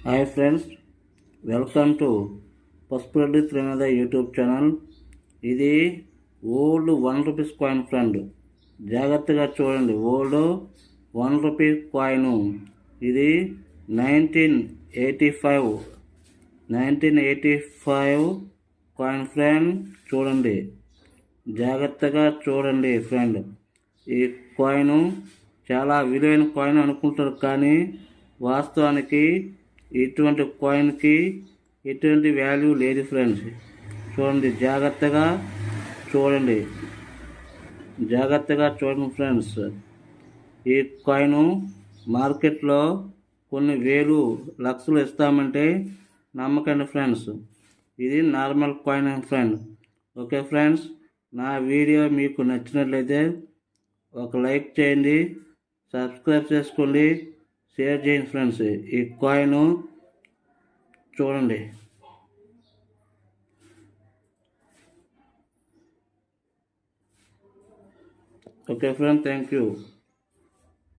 Hi friends, welcome to Pasupureddy Trinatha YouTube channel. ఇది old ₹1 coin friend. జాగ్రత్తగా చూడండి. Old ₹1 coin. ఇది 1985 కాయిన్ ఫ్రెండ్. చూడండి, జాగ్రత్తగా చూడండి ఫ్రెండ్. ఈ కాయిన్ చాలా విలువైన కాయిన్ అనుకుంటారు, కానీ వాస్తవానికి ఇటువంటి కాయిన్కి ఎటువంటి వాల్యూ లేదు ఫ్రెండ్స్. చూడండి, జాగ్రత్తగా చూడండి ఫ్రెండ్స్. ఈ కాయిన్ మార్కెట్లో కొన్ని వేలు లక్షలు ఇస్తామంటే నమ్మకండి ఫ్రెండ్స్. ఇది normal coin friend. Okay friends, నా వీడియో మీకు నచ్చినట్లయితే ఒక లైక్ చేయండి, సబ్స్క్రైబ్ చేసుకోండి, షేర్ చేయండి ఫ్రెండ్స్. ఈ కాయిన్ చూడండి. Okay friend, thank you.